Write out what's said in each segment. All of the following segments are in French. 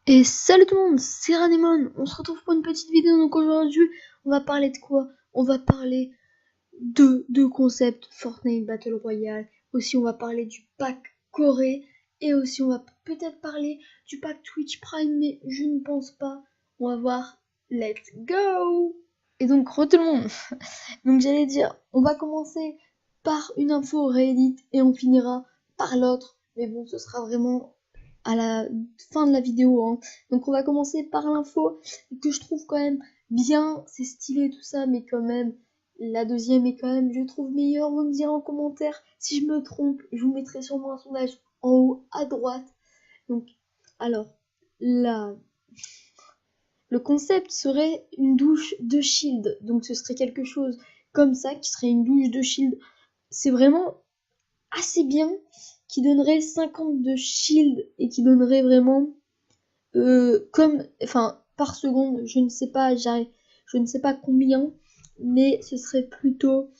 Et salut tout le monde, c'est Ranemon, on se retrouve pour une petite vidéo. Donc aujourd'hui, on va parler de quoi? On va parler de deux concepts, Fortnite Battle Royale. Aussi on va parler du pack Corée. Et aussi on va peut-être parler du pack Twitch Prime, mais je ne pense pas. On va voir, let's go. Et donc tout le monde, donc j'allais dire, on va commencer par une info Reddit et on finira par l'autre. Mais bon, ce sera vraiment à la fin de la vidéo, hein. Donc on va commencer par l'info que je trouve quand même bien, c'est stylé tout ça, mais quand même la deuxième est quand même, je trouve, meilleure. Vous me direz en commentaire si je me trompe, je vous mettrai sûrement un sondage en haut à droite. Donc alors là, le concept serait une douche de shield, donc ce serait quelque chose comme ça qui serait une douche de shield. C'est vraiment assez bien, qui donnerait 50 de shield et qui donnerait vraiment par seconde, je ne sais pas, je ne sais pas combien, mais ce serait plutôt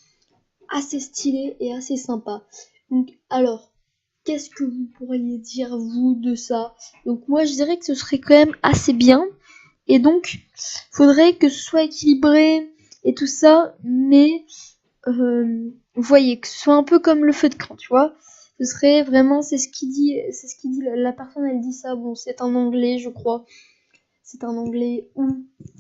assez stylé et assez sympa. Donc alors, qu'est-ce que vous pourriez dire vous de ça? Donc moi je dirais que ce serait quand même assez bien, et donc faudrait que ce soit équilibré et tout ça, mais vous voyez, que ce soit un peu comme le feu de camp, tu vois. Ce serait vraiment, c'est ce qu'il dit, la personne, elle dit ça, bon, c'est un anglais, je crois. C'est un anglais ou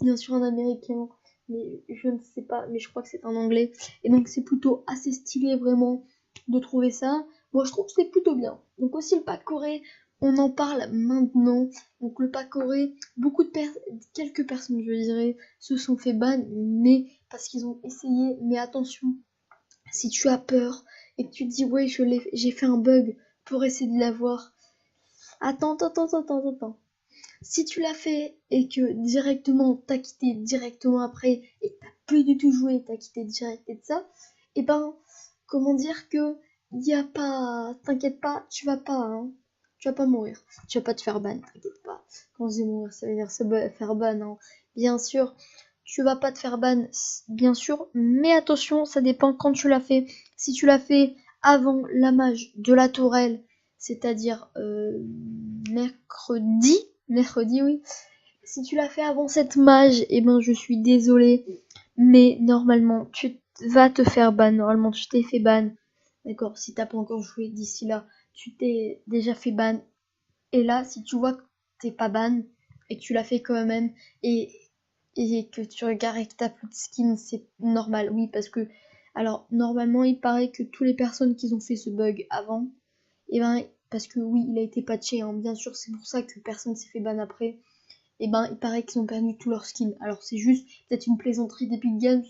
bien sûr un américain, mais je ne sais pas, mais je crois que c'est un anglais. Et donc c'est plutôt assez stylé vraiment de trouver ça. Moi je trouve que c'est plutôt bien. Donc aussi le pack Corée, on en parle maintenant. Donc le pack Corée, quelques personnes je dirais se sont fait ban, mais parce qu'ils ont essayé. Mais attention, si tu as peur et que tu te dis ouais j'ai fait un bug pour essayer de l'avoir, attends. Si tu l'as fait et que directement t'as quitté directement après et que t'as plus du tout joué, t'as quitté direct et de ça, et ben comment dire que y a pas, t'inquiète pas, tu vas pas mourir, tu vas pas te faire ban, t'inquiète pas. Quand je dis mourir, ça veut dire se faire ban, hein. Bien sûr, tu vas pas te faire ban, bien sûr, mais attention, ça dépend quand tu l'as fait. Si tu l'as fait avant la mage de la tourelle, c'est-à-dire mercredi, oui. Si tu l'as fait avant cette mage, eh ben je suis désolée, mais normalement tu vas te faire ban. Normalement tu t'es fait ban. D'accord, si t'as pas encore joué d'ici là, tu t'es déjà fait ban. Et là, si tu vois que t'es pas ban et que tu l'as fait quand même et, et que tu regardes et que t'as plus de skin, c'est normal. Oui, parce que alors normalement il paraît que toutes les personnes qui ont fait ce bug avant, et ben parce que oui il a été patché, hein, bien sûr, c'est pour ça que personne s'est fait ban après. Et ben il paraît qu'ils ont perdu tous leurs skins. Alors c'est juste peut-être une plaisanterie d'Epic Games,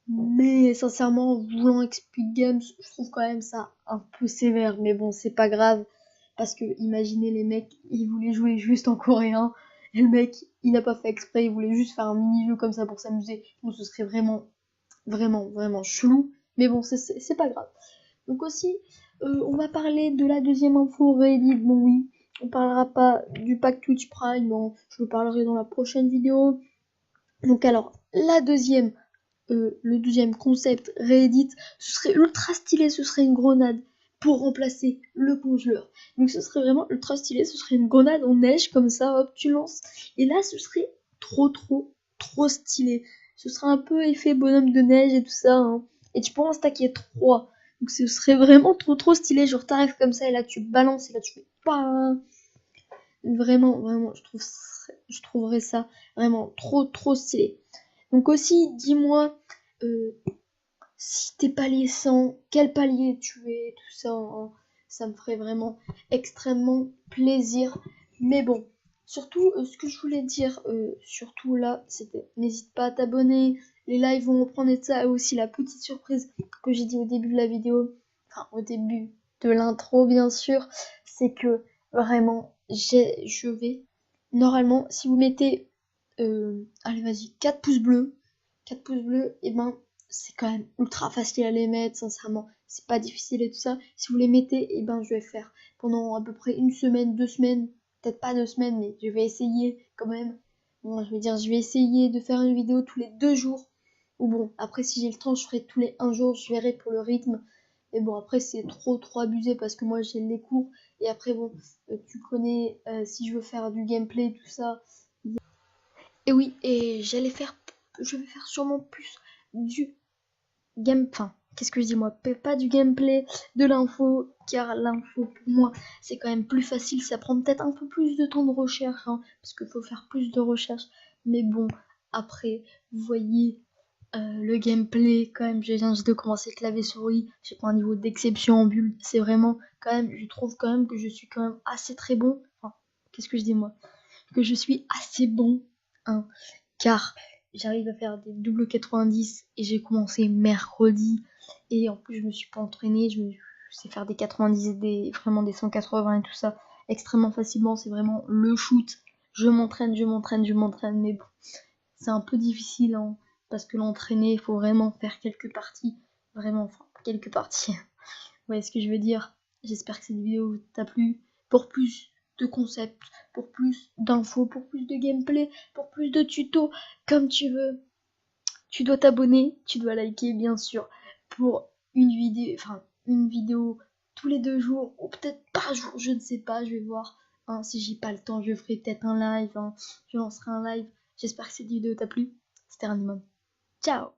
mais sincèrement voulant Epic Games, je trouve quand même ça un peu sévère. Mais bon, c'est pas grave, parce que imaginez, les mecs ils voulaient jouer juste en coréen et le mec il n'a pas fait exprès, il voulait juste faire un mini jeu comme ça pour s'amuser. Bon, ce serait vraiment chelou, mais bon, c'est pas grave. Donc aussi, on va parler de la deuxième info Reddit. Bon oui, on parlera pas du pack Twitch Prime, non, je le parlerai dans la prochaine vidéo. Donc alors, le deuxième concept Reddit, ce serait ultra stylé, ce serait une grenade pour remplacer le congeleur. Donc ce serait vraiment ultra stylé, ce serait une grenade en neige comme ça, hop, tu lances. Et là, ce serait trop stylé. Ce serait un peu effet bonhomme de neige et tout ça, hein. Et tu pourrais en stacker 3. Donc ce serait vraiment trop stylé. Genre t'arrives comme ça et là tu balances et là tu fais pas. Vraiment, je trouverais ça vraiment trop stylé. Donc aussi, dis-moi si t'es palier 100, quel palier tu es, tout ça, hein. Ça me ferait vraiment extrêmement plaisir. Mais bon, surtout, ce que je voulais dire, surtout là, c'était n'hésite pas à t'abonner. Les lives vont reprendre et ça, et aussi la petite surprise que j'ai dit au début de la vidéo, enfin au début de l'intro bien sûr, c'est que vraiment, je vais, normalement, si vous mettez, allez vas-y, 4 pouces bleus, et ben c'est quand même ultra facile à les mettre, sincèrement, c'est pas difficile et tout ça. Si vous les mettez, et ben je vais faire pendant à peu près une semaine, 2 semaines, peut-être pas 2 semaines, mais je vais essayer quand même. Bon, je vais essayer de faire une vidéo tous les 2 jours. Ou bon, après si j'ai le temps, je ferai tous les 1 jour, je verrai pour le rythme. Mais bon, après c'est trop abusé parce que moi j'ai les cours Et après bon, tu connais, si je veux faire du gameplay, tout ça. Et oui, et je vais faire sûrement plus du enfin, qu'est-ce que je dis moi? Pas du gameplay, de l'info, car l'info pour moi c'est quand même plus facile, ça prend peut-être un peu plus de temps de recherche, hein, parce qu'il faut faire plus de recherche. Mais bon, après, vous voyez, le gameplay, quand même, j'ai viens juste de commencer clavier souris, j'ai pas un niveau d'exception en bulle, c'est vraiment, quand même, je trouve quand même que je suis quand même assez très bon. Enfin, qu'est-ce que je dis moi? Que je suis assez bon, hein, car j'arrive à faire des doubles 90 et j'ai commencé mercredi et en plus je me suis pas entraînée, je sais faire des 90 et vraiment des 180 et tout ça extrêmement facilement, c'est vraiment le shoot. Je m'entraîne, mais bon, c'est un peu difficile, hein, parce que l'entraîner, il faut vraiment faire quelques parties, vraiment, enfin, quelques parties. Vous voyez ce que je veux dire? J'espère que cette vidéo t'a plu. Pour plus de concepts, pour plus d'infos, pour plus de gameplay, pour plus de tutos, comme tu veux, tu dois t'abonner, tu dois liker bien sûr, pour une vidéo tous les 2 jours, ou peut-être par jour, je ne sais pas, je vais voir. Hein, si j'ai pas le temps, je ferai peut-être un live, hein, je lancerai un live. J'espère que cette vidéo t'a plu. C'était Randyman. Ciao!